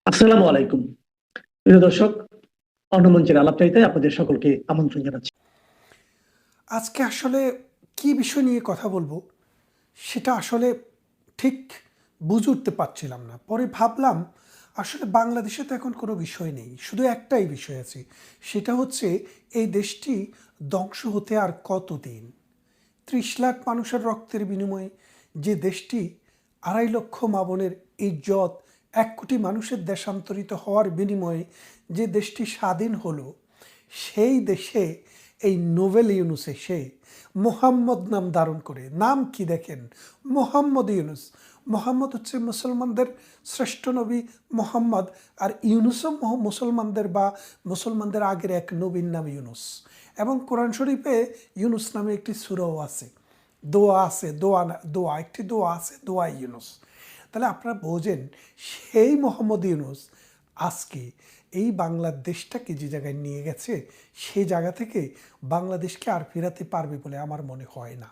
আসসালামু আলাইকুম। প্রিয় দর্শক, অন্য মঞ্চের আলাপচারিতায় আপনাদের সকলকে আমন্ত্রণ জানাচ্ছি। আজকে আসলে কি বিষয় নিয়ে কথা বলবো সেটা আসলে ঠিক বুঝে উঠতে পারছিলাম না। পরে ভাবলাম আসলে বাংলাদেশে তো এখন কোনো বিষয় নেই, শুধু একটাই বিষয় আছে। সেটা হচ্ছে এই দেশটি ধ্বংস হতে আর কতদিন। ৩০ লাখ মানুষের রক্তের বিনিময়ে যে দেশটি ২.৫ লক্ষ মা বোনের ইজ্জত, ১ কোটি মানুষের দেশান্তরিত হওয়ার বিনিময়ে যে দেশটি স্বাধীন হলো, সেই দেশে এই নোবেল ইউনুস এসে মোহাম্মদ নাম ধারণ করে, নাম কি দেখেন, মোহাম্মদ ইউনুস। মোহাম্মদ হচ্ছে মুসলমানদের শ্রেষ্ঠ নবী মোহাম্মদ, আর ইউনুসও মুসলমানদের বা মুসলমানদের আগের এক নবীর নাম ইউনুস। এবং কোরআন শরীফে ইউনুস নামে একটি সূরাও আছে, দোয়া আছে, দোয়া না দোয়া, একটি দোয়া আছে, দোয়া ইউনুস। তাহলে আপনারা বোঝেন সেই মোহাম্মদ ইউনুস আজকে এই বাংলাদেশটাকে যে জায়গায় নিয়ে গেছে, সেই জায়গা থেকে বাংলাদেশকে আর ফেরাতে পারবে বলে আমার মনে হয় না।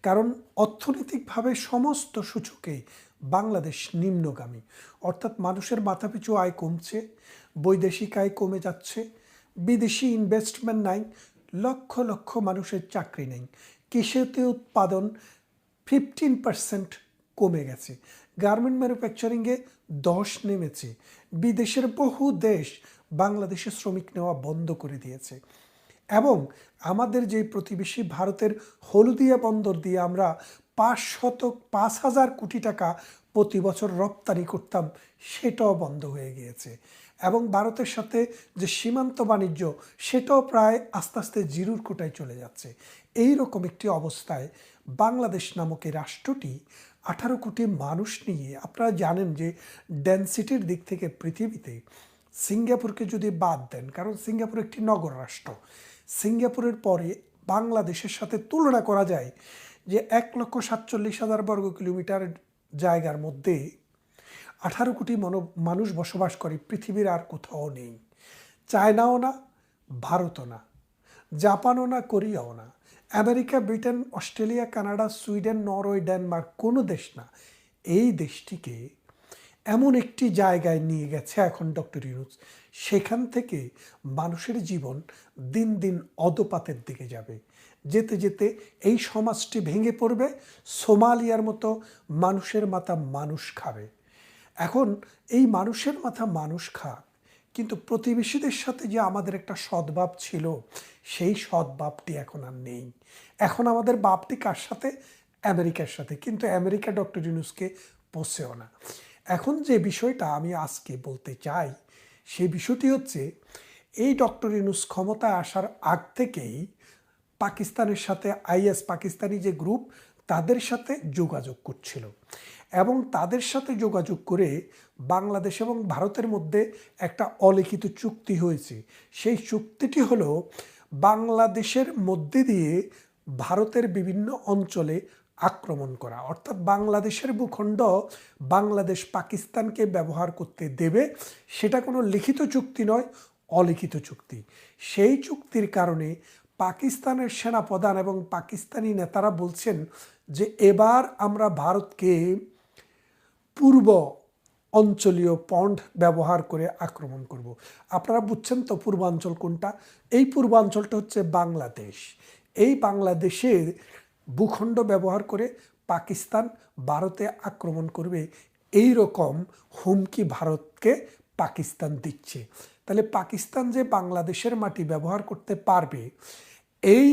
কারণ অর্থনৈতিকভাবে সমস্ত সূচকে বাংলাদেশ নিম্নগামী। অর্থাৎ মানুষের মাথাপিছু আয় কমছে, বৈদেশিক আয় কমে যাচ্ছে, বিদেশি ইনভেস্টমেন্ট নাই, লক্ষ লক্ষ মানুষের চাকরি নেই, কৃষিতে উৎপাদন 15% কমে গেছে, গার্মেন্ট ম্যানুফ্যাকচারিংয়ে 10 নেমেছে, বিদেশের বহু দেশ বাংলাদেশে শ্রমিক নেওয়া বন্ধ করে দিয়েছে। এবং আমাদের যে প্রতিবেশী ভারতের হলদিয়া বন্দর দিয়ে আমরা ৫,০০০ কোটি টাকা প্রতি বছর রপ্তানি করতাম, সেটাও বন্ধ হয়ে গিয়েছে। এবং ভারতের সাথে যে সীমান্ত বাণিজ্য, সেটাও প্রায় আস্তে আস্তে জিরোর কোটায় চলে যাচ্ছে। এই রকম একটি অবস্থায় বাংলাদেশ নামক এই রাষ্ট্রটি 18 কোটি মানুষ নিয়ে, আপনারা জানেন যে ডেনসিটির দিক থেকে পৃথিবীতে সিঙ্গাপুরকে যদি বাদ দেন, কারণ সিঙ্গাপুর একটি নগর রাষ্ট্র, সিঙ্গাপুরের পরে বাংলাদেশের সাথে তুলনা করা যায় যে ১,৪৭,০০০ বর্গ কিলোমিটার জায়গার মধ্যে 18 কোটি মানুষ বসবাস করে, পৃথিবীর আর কোথাও নেই। চায়নাও না, ভারতও না, জাপানও না, কোরিয়াও না, America, Britain, Australia, Canada, Sweden, Norway, Denmark কোনো দেশ না। এই দেশটিকে এমন একটি জায়গায় নিয়ে গেছে এখন ডক্টর ইউনূস, সেখান থেকে মানুষের জীবন দিন দিন অধঃপাতের দিকে যাবে। যেতে যেতে এই সমাজটি ভেঙে পড়বে, সোমালিয়ার মতো মানুষের মাথা মানুষ খাবে। এখন এই মানুষের মাথা মানুষ খাক, কিন্তু প্রতিবেশীদের সাথে যে আমাদের একটা সদ্ভাব ছিল, সেই সদ্ভাবটি এখন আর নেই। এখন আমাদের ভাবটি কার সাথে? আমেরিকার সাথে। কিন্তু আমেরিকা ডক্টর ইউনূসকে পোষেও না। এখন যে বিষয়টা আমি আজকে বলতে চাই, সেই বিষয়টি হচ্ছে এই ডক্টর ইউনূস ক্ষমতায় আসার আগ থেকেই পাকিস্তানের সাথে আইএস, পাকিস্তানি যে গ্রুপ, তাদের সাথে যোগাযোগ করছিল। এবং তাদের সাথে যোগাযোগ করে বাংলাদেশ এবং ভারতের মধ্যে একটা অলিখিত চুক্তি হয়েছে। সেই চুক্তিটি হলো বাংলাদেশের মধ্যে দিয়ে ভারতের বিভিন্ন অঞ্চলে আক্রমণ করা, অর্থাৎ বাংলাদেশের ভূখণ্ড বাংলাদেশ পাকিস্তানকে ব্যবহার করতে দেবে। সেটা কোনো লিখিত চুক্তি নয়, অলিখিত চুক্তি। সেই চুক্তির কারণে পাকিস্তানের সেনাপ্রধান এবং পাকিস্তানি নেতারা বলছেন যে এবার আমরা ভারতকে পূর্ব অঞ্চলীয় পন্ড ব্যবহার করে আক্রমণ করব। আপনারা বুঝছেন তো পূর্বাঞ্চল কোনটা? এই পূর্বাঞ্চলটা হচ্ছে বাংলাদেশ। এই বাংলাদেশের ভূখণ্ড ব্যবহার করে পাকিস্তান ভারতে আক্রমণ করবে, এই রকম হুমকি ভারতকে পাকিস্তান দিচ্ছে। তাহলে পাকিস্তান যে বাংলাদেশের মাটি ব্যবহার করতে পারবে, এই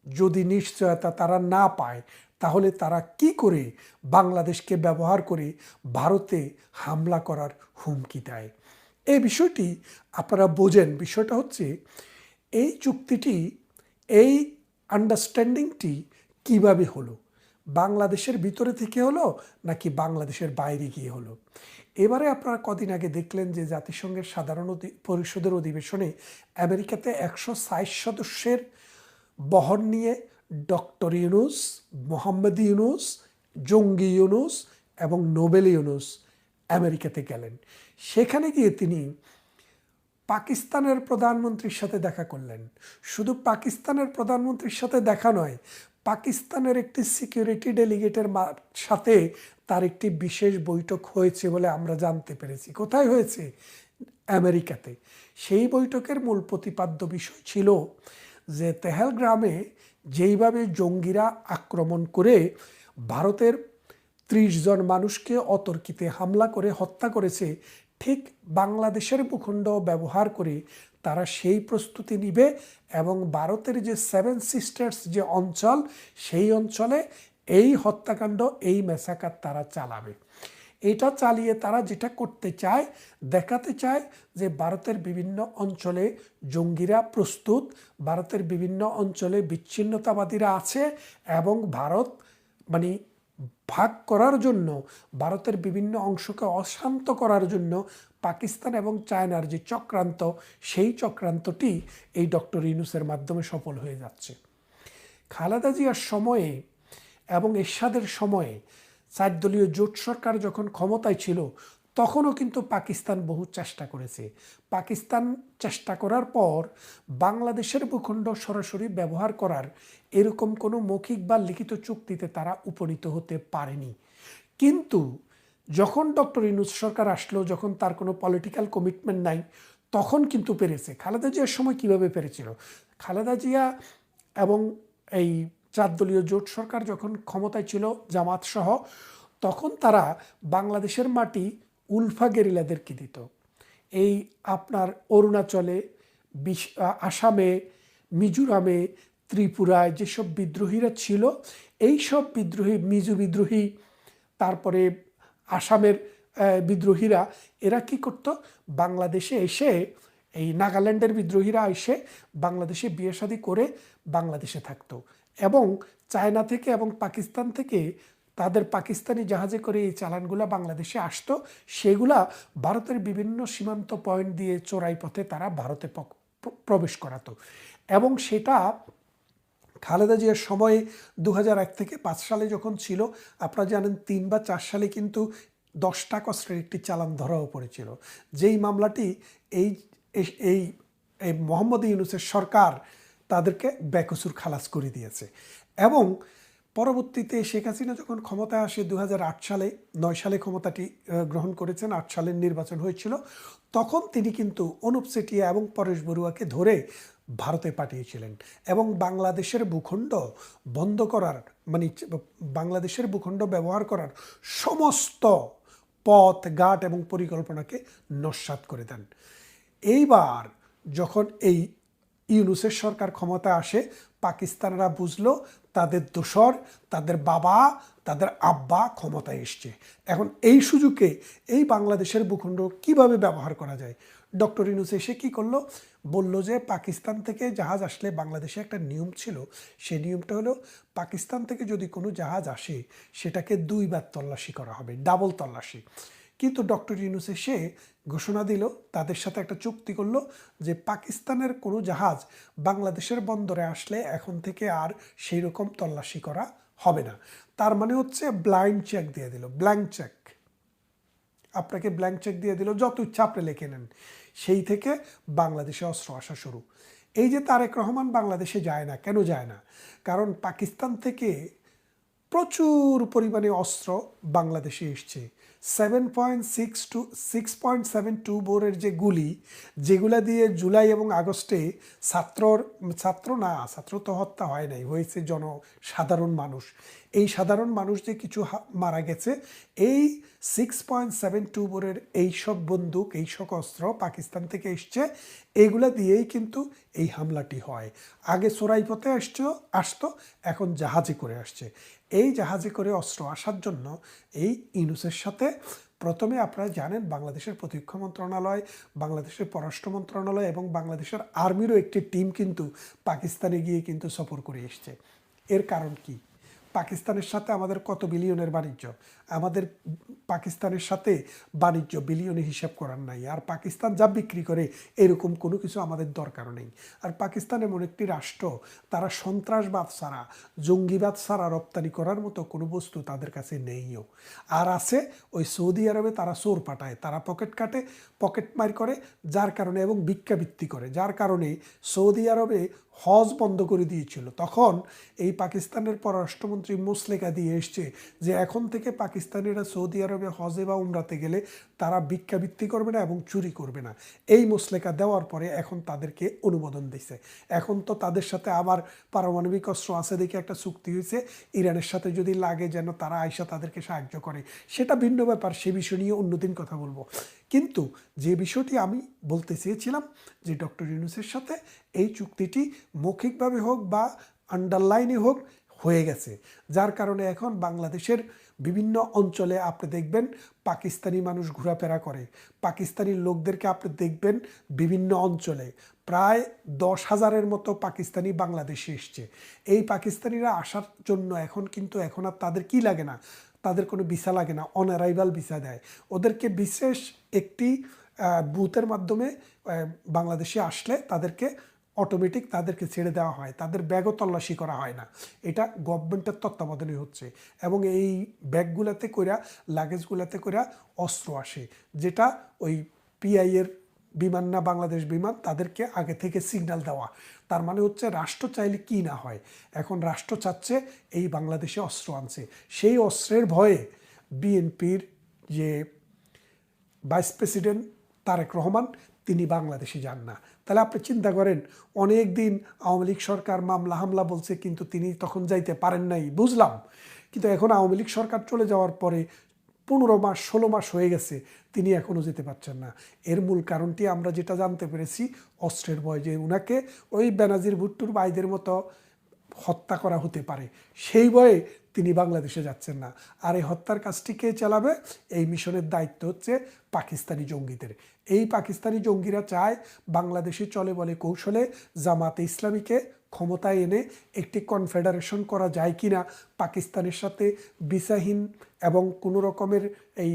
যদি নিশ্চয়তা তারা না পায়, তাহলে তারা কি করে বাংলাদেশকে ব্যবহার করে ভারতে হামলা করার হুমকি দেয়? এই বিষয়টি আপনারা বোঝেন। বিষয়টা হচ্ছে এই চুক্তিটি, এই আন্ডারস্ট্যান্ডিংটি কিভাবে হলো? বাংলাদেশের ভিতরে থেকে হলো নাকি বাংলাদেশের বাইরে গিয়ে হলো? এবারে আপনারা কদিন আগে দেখলেন যে জাতিসংঘের সাধারণ পরিষদের অধিবেশনে আমেরিকাতে 160 সদস্যের বহর নিয়ে ডক্টর ইউনূস, মোহাম্মদ ইউনূস, জঙ্গি ইউনূস এবং নোবেল ইউনূস আমেরিকাতে গেলেন। সেখানে গিয়ে তিনি পাকিস্তানের প্রধানমন্ত্রীর সাথে দেখা করলেন। শুধু পাকিস্তানের প্রধানমন্ত্রীর সাথে দেখা নয়, পাকিস্তানের একটি সিকিউরিটি ডেলিগেটের সাথে তার একটি বিশেষ বৈঠক হয়েছে বলে আমরা জানতে পেরেছি। কোথায় হয়েছে? আমেরিকাতে। সেই বৈঠকের মূল প্রতিপাদ্য বিষয় ছিল যে তেহলগ্রামে যেইভাবে জঙ্গিরা আক্রমণ করে ভারতের 30 জন মানুষকে অতর্কিতে হামলা করে হত্যা করেছে, ঠিক বাংলাদেশের ভূখণ্ড ব্যবহার করে তারা সেই প্রস্তুতি নিবে এবং ভারতের যে 7 সিস্টার্স যে অঞ্চল, সেই অঞ্চলে এই হত্যাকাণ্ড, এই ম্যাসাকার তারা চালাবে। এটা চালিয়ে তারা যেটা করতে চায়, দেখাতে চায় যে ভারতের বিভিন্ন অঞ্চলে জঙ্গিরা প্রস্তুত, ভারতের বিভিন্ন অঞ্চলে বিচ্ছিন্নতাবাদীরা আছে এবং ভারত মানে ভাগ করার জন্য, ভারতের বিভিন্ন অংশকে অশান্ত করার জন্য পাকিস্তান এবং চায়নার যে চক্রান্ত, সেই চক্রান্তটি এই ডক্টর ইউনূসের মাধ্যমে সফল হয়ে যাচ্ছে। খালেদা জিয়ার সময়ে এবং এরশাদের সময়ে 4 দলীয় জোট সরকার যখন ক্ষমতায় ছিল, তখনও কিন্তু পাকিস্তান বহু চেষ্টা করেছে। পাকিস্তান চেষ্টা করার পর বাংলাদেশের ভূখণ্ড সরাসরি ব্যবহার করার এরকম কোনো মৌখিক বা লিখিত চুক্তিতে তারা উপনীত হতে পারেনি। কিন্তু যখন ডক্টর ইউনূস সরকার আসলো, যখন তার কোনো পলিটিক্যাল কমিটমেন্ট নাই, তখন কিন্তু পেরেছে। খালেদা জিয়ার সময় কিভাবে পেরেছিল? খালেদা জিয়া এবং এই 4 দলীয় জোট সরকার যখন ক্ষমতায় ছিল, জামাত সহ, তখন তারা বাংলাদেশের মাটি উলফা গেরিলাদেরকে দিত। এই আপনার অরুণাচলে, আসামে, মিজোরামে, ত্রিপুরায় যেসব বিদ্রোহীরা ছিল, এই সব বিদ্রোহী, মিজো বিদ্রোহী, তারপরে আসামের বিদ্রোহীরা, এরা কি করত? বাংলাদেশে এসে, এই নাগাল্যান্ডের বিদ্রোহীরা এসে বাংলাদেশে বিয়ে শাদী করে বাংলাদেশে থাকতো এবং চায়না থেকে এবং পাকিস্তান থেকে তাদের পাকিস্তানি জাহাজে করে এই চালানগুলো বাংলাদেশে আসতো। সেগুলা ভারতের বিভিন্ন সীমান্ত পয়েন্ট দিয়ে চোরাই পথে তারা ভারতে প্রবেশ করাতো এবং সেটা খালেদা জিয়ার সময়ে 2001 থেকে 5 সালে যখন ছিল, আপনারা জানেন 3 বা 4 সালে কিন্তু 10 টাকা অস্ত্রের একটি চালান ধরাও পড়েছিল, যেই মামলাটি এই এই এই মোহাম্মদ ইউনূসের সরকার তাদেরকে বেকসুর খালাস করে দিয়েছে। এবং পরবর্তীতে শেখ হাসিনা যখন ক্ষমতায় আসে 2008 সালে, 9 সালে ক্ষমতাটি গ্রহণ করেছেন, 8 সালের নির্বাচন হয়েছিল, তখন তিনি কিন্তু অনুপ চেটিয়া এবং পরেশ বড়ুয়াকে ধরে ভারতে পাঠিয়েছিলেন এবং বাংলাদেশের ভূখণ্ড বন্ধ করার, মানে বাংলাদেশের ভূখণ্ড ব্যবহার করার সমস্ত পথ ঘাট এবং পরিকল্পনাকে নস্যাৎ করে দেন। এইবার যখন এই ইউনূসের সরকার ক্ষমতা আসে, পাকিস্তানরা বুঝলো তাদের দোসর, তাদের বাবা, তাদের আব্বা ক্ষমতায় এসছে। এখন এই সুযোগে এই বাংলাদেশের ভূখণ্ড কিভাবে ব্যবহার করা যায়? ডক্টর ইউনূস এসে কী করলো? বলল যে পাকিস্তান থেকে জাহাজ আসলে বাংলাদেশে একটা নিয়ম ছিল, সেই নিয়মটা হলো পাকিস্তান থেকে যদি কোনো জাহাজ আসে, সেটাকে 2 বার তল্লাশি করা হবে, ডাবল তল্লাশি। কিন্তু ডক্টর ইউনূস এসে ঘোষণা দিল, তাদের সাথে একটা চুক্তি করলো যে পাকিস্তানের কোনো জাহাজ বাংলাদেশের বন্দরে আসলে এখন থেকে আর সেই রকম তল্লাশি করা হবে না। তার মানে হচ্ছে ব্লাইন্ড চেক দিয়ে দিল, ব্ল্যাঙ্ক চেক, আপনাকে ব্ল্যাঙ্ক চেক দিয়ে দিল, যত ইচ্ছা আপনি লিখে নেন। সেই থেকে বাংলাদেশে অস্ত্র আসা শুরু। এই যে তারেক রহমান বাংলাদেশে যায় না, কেন যায় না? কারণ পাকিস্তান থেকে প্রচুর পরিমাণে অস্ত্র বাংলাদেশে এসছে। 6.72 বোরের যে গুলি, যেগুলা দিয়ে জুলাই এবং আগস্টে ছাত্র তো হত্যা হয় নাই, হয়েছে সাধারণ মানুষ। এই সাধারণ মানুষ যে কিছু মারা গেছে, এই 6.72 বোরের এইসব বন্দুক, এইসব অস্ত্র পাকিস্তান থেকে এসছে। এইগুলা দিয়েই কিন্তু এই হামলাটি হয়। আগে চোরাই পথে আসতো, এখন জাহাজে করে আসছে। এই জাহাজে করে অস্ত্র আসার জন্য এই ইউনূসের সাথে প্রথমে আপনারা জানেন বাংলাদেশের প্রতিরক্ষা মন্ত্রণালয়, বাংলাদেশের পররাষ্ট্র মন্ত্রণালয় এবং বাংলাদেশের আর্মিরও একটি টিম কিন্তু পাকিস্তানে গিয়ে কিন্তু সফর করে এসছে। এর কারণ কি? পাকিস্তানের সাথে আমাদের কত বিলিয়নের বাণিজ্য? আমাদের পাকিস্তানের সাথে বাণিজ্য বিলিয়নে হিসাব করার নাই, আর পাকিস্তান যা বিক্রি করে এরকম কোনো কিছু আমাদের দরকারও নেই। আর পাকিস্তান এমন একটি রাষ্ট্র, তারা সন্ত্রাসবাদ ছাড়া, জঙ্গিবাদ ছাড়া রপ্তানি করার মতো কোনো বস্তু তাদের কাছে নেইও। আর আছে ওই সৌদি আরবে তারা চোর পাঠায়, তারা পকেট কাটে, পকেট মার করে, যার কারণে, এবং ভিক্ষাবৃত্তি করে, যার কারণে সৌদি আরবে হজ বন্ধ করে দিয়েছিল। তখন এই পাকিস্তানের পররাষ্ট্রমন্ত্রী মুসলেকা দিয়ে এসছে যে এখন থেকে পাকিস্তানিরা সৌদি আরবে হজে বা উমরাতে গেলে তারা ভিক্ষাবৃত্তি করবে না এবং চুরি করবে না। এই মুসলেকা দেওয়ার পরে এখন তাদেরকে অনুমোদন দিছে। এখন তো তাদের সাথে আবার পারমাণবিক অস্ত্র আছে দেখে একটা চুক্তি হয়েছে, ইরানের সাথে যদি লাগে যেন তারা আইসা তাদেরকে সাহায্য করে, সেটা ভিন্ন ব্যাপার, সে বিষয় নিয়ে অন্যদিন কথা বলবো। কিন্তু যে বিষয়টি আমি বলতে চেয়েছিলাম যে ডক্টর ইউনূসের সাথে এই চুক্তিটি মৌখিকভাবে হোক বা আন্ডারলাইনে হোক হয়ে গেছে, যার কারণে এখন বাংলাদেশের বিভিন্ন অঞ্চলে আপনি দেখবেন পাকিস্তানি মানুষ ঘোরাফেরা করে, পাকিস্তানি লোকদেরকে আপনি দেখবেন বিভিন্ন অঞ্চলে। প্রায় 10,000-এর মতো পাকিস্তানি বাংলাদেশে এসছে। এই পাকিস্তানিরা আসার জন্য এখন আর তাদের কি লাগে না, তাদের কোনো ভিসা লাগে না, অন অ্যারাইভাল ভিসা দেয় ওদেরকে। বিশেষ একটি বুথের মাধ্যমে বাংলাদেশে আসলে তাদেরকে অটোমেটিক তাদেরকে ছেড়ে দেওয়া হয়, তাদের ব্যাগও তল্লাশি করা হয় না। এটা গভর্নমেন্টের তত্ত্বাবধানে হচ্ছে। এবং এই ব্যাগগুলোতে কইরা, লাগেজগুলোতে কইরা অস্ত্র আসে, যেটা ওই পিআইয়ের বিমান না বাংলাদেশ বিমান, তাদেরকে আগে থেকে সিগন্যাল দেওয়া। তার মানে হচ্ছে রাষ্ট্র চাইলে কি না হয়, এখন রাষ্ট্র চাচ্ছে এই বাংলাদেশে অস্ত্র আনছে। সেই অস্ত্রের ভয়ে বিএনপির যে ভাইস প্রেসিডেন্ট তারেক রহমান তিনি বাংলাদেশে যান না। তাহলে আপনি চিন্তা করেন, অনেক দিন আওয়ামী লীগ সরকার মামলা হামলা বলছে, কিন্তু তিনি তখন যাইতে পারেন নাই, বুঝলাম। কিন্তু এখন আওয়ামী লীগ সরকার চলে যাওয়ার পরে 15 মাস 16 মাস হয়ে গেছে, তিনি এখনও যেতে পারছেন না। এর মূল কারণটি আমরা যেটা জানতে পেরেছি, অস্ত্রের ভয়, যে উনাকে ওই বেনাজির ভুট্টোর ভাইদের মতো হত্যা করা হতে পারে, সেই ভয়ে তিনি বাংলাদেশে যাচ্ছেন না। আর এই হত্যার কাজটি কে চালাবে? এই মিশনের দায়িত্ব হচ্ছে পাকিস্তানি জঙ্গিদের। এই পাকিস্তানি জঙ্গিরা চায় বাংলাদেশে চলে বলে কৌশলে জামাতে ইসলামীকে ক্ষমতায় এনে একটি কনফেডারেশন করা যায় কিনা, পাকিস্তানের সাথে ভিসাহীন এবং কোনো রকমের এই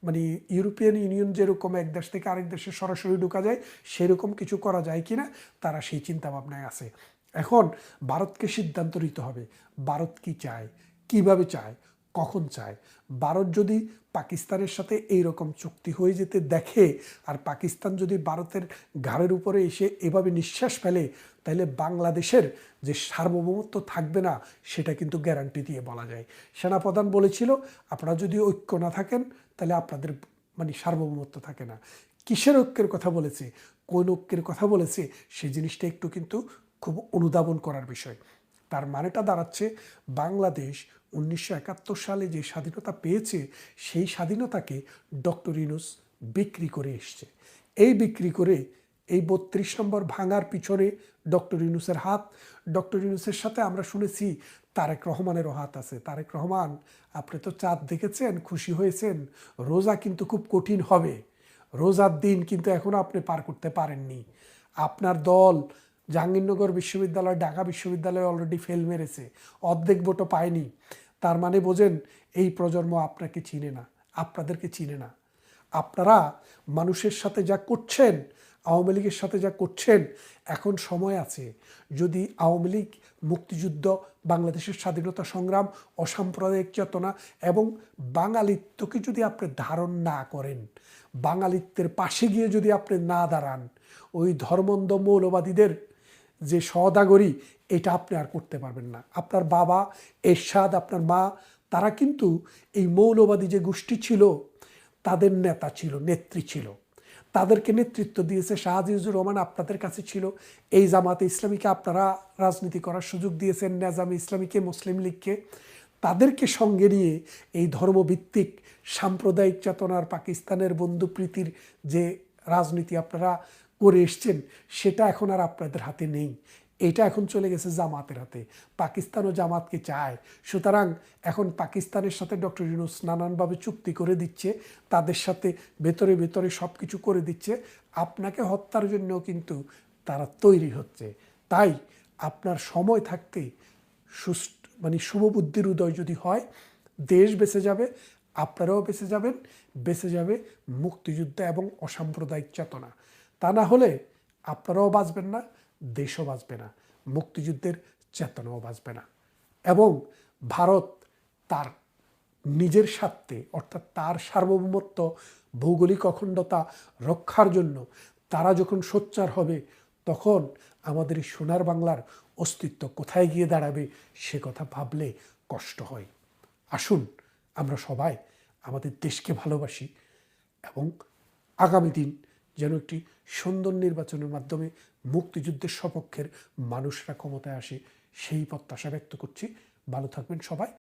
মানে ইউরোপিয়ান ইউনিয়ন যেরকম এক দেশ থেকে আরেক দেশে সরাসরি ঢোকা যায়, সেরকম কিছু করা যায় কিনা তারা সেই চিন্তা ভাবনায় আছে। এখন ভারতকে সিদ্ধান্ত নিতে হবে, ভারত কি চায়, কিভাবে চায়, কখন চায়। ভারত যদি পাকিস্তানের সাথে এই রকম চুক্তি হয়ে যেতে দেখে, আর পাকিস্তান যদি ভারতের ঘাড়ের উপরে এসে এভাবে নিঃশ্বাস ফেলে, তাহলে বাংলাদেশের যে সার্বভৌমত্ব থাকবে না, সেটা কিন্তু গ্যারান্টি দিয়ে বলা যায়। সেনাপ্রধান বলেছিল, আপনারা যদি ঐক্য না থাকেন তাহলে আপনাদের মানে সার্বভৌমত্ব থাকে না। কিসের ঐক্যের কথা বলেছে, কোন ঐক্যের কথা বলেছে, সেই জিনিসটা একটু কিন্তু খুব অনুধাবন করার বিষয়। তার মানেটা দাঁড়াচ্ছে, বাংলাদেশ 1971 সালে যে স্বাধীনতা পেয়েছে, সেই স্বাধীনতাকে ডক্টর ইউনূস বিক্রি করে এসছে। এই বিক্রি করে এই 32 নম্বর ভাঙার পিছনে ডক্টর ইউনূসের হাত। ডক্টর ইউনূসের সাথে আমরা শুনেছি তারেক রহমানেরও হাত আছে। তারেক রহমান, আপনি তো চাঁদ দেখেছেন, খুশি হয়েছেন, রোজা কিন্তু খুব কঠিন হবে, রোজার দিন কিন্তু এখনো আপনি পার করতে পারেননি। আপনার দল জাহাঙ্গীরনগর বিশ্ববিদ্যালয়, ঢাকা বিশ্ববিদ্যালয়ে অলরেডি ফেল মেরেছে, অর্ধেক ভোটও পায়নি। তার মানে বোঝেন, এই প্রজন্ম আপনাকে চিনে না, আপনাদেরকে চিনে না। আপনারা মানুষের সাথে যা করছেন, আওয়ামী লীগের সাথে যা করছেন, এখন সময় আছে। যদি আওয়ামী লীগ, মুক্তিযুদ্ধ, বাংলাদেশের স্বাধীনতা সংগ্রাম, অসাম্প্রদায়িক চেতনা এবং বাঙালিত্বকে যদি আপনি ধারণ না করেন, বাঙালিত্বের পাশে গিয়ে যদি আপনি না দাঁড়ান, ওই ধর্মন্ধ মৌলবাদীদের যে সওদাগরি, এটা আপনি আর করতে পারবেন না। আপনার বাবা এরশাদ, আপনার মা, তারা কিন্তু এই মৌলবাদী যে গোষ্ঠী ছিল, তাদের নেতা ছিল, নেত্রী ছিল, তাদেরকে নেতৃত্ব দিয়েছে শাহ আজিজুর রহমান। আপনাদের কাছে ছিল এই জামাতে ইসলামীকে আপনারা রাজনীতি করার সুযোগ দিয়েছেন, নেজামে ইসলামীকে, মুসলিম লীগকে। তাদেরকে সঙ্গে নিয়ে এই ধর্মভিত্তিক সাম্প্রদায়িক চেতনার পাকিস্তানের বন্ধুপ্রীতির যে রাজনীতি আপনারা করে এসছেন, সেটা এখন আর আপনাদের হাতে নেই। এটা এখন চলে গেছে জামাতের হাতে। পাকিস্তানও জামাতকে চায়। সুতরাং এখন পাকিস্তানের সাথে ডক্টর ইউনূস নানানভাবে চুক্তি করে দিচ্ছে, তাদের সাথে ভেতরে ভেতরে সব কিছু করে দিচ্ছে। আপনাকে হত্যার জন্যও কিন্তু তারা তৈরি হচ্ছে। তাই আপনার সময় থাকতে শুভবুদ্ধির উদয় যদি হয়, দেশ বেঁচে যাবে, আপনারাও বেঁচে যাবেন, বেঁচে যাবে মুক্তিযুদ্ধ এবং অসাম্প্রদায়িক চেতনা। তা না হলে আপনারাও বাঁচবেন না, দেশও বাঁচবে না, মুক্তিযুদ্ধের চেতনাও বাঁচবে না। এবং ভারত তার নিজের স্বার্থে, অর্থাৎ তার সার্বভৌমত্ব, ভৌগোলিক অখণ্ডতা রক্ষার জন্য তারা যখন সোচ্চার হবে, তখন আমাদের এই সোনার বাংলার অস্তিত্ব কোথায় গিয়ে দাঁড়াবে সে কথা ভাবলে কষ্ট হয়। আসুন আমরা সবাই আমাদের দেশকে ভালোবাসি এবং আগামী দিন যেন একটি সুন্দর নির্বাচনের মাধ্যমে মুক্তিযুদ্ধের সপক্ষের মানুষরা ক্ষমতায় আসে, সেই প্রত্যাশা ব্যক্ত করছি। ভালো থাকবেন সবাই।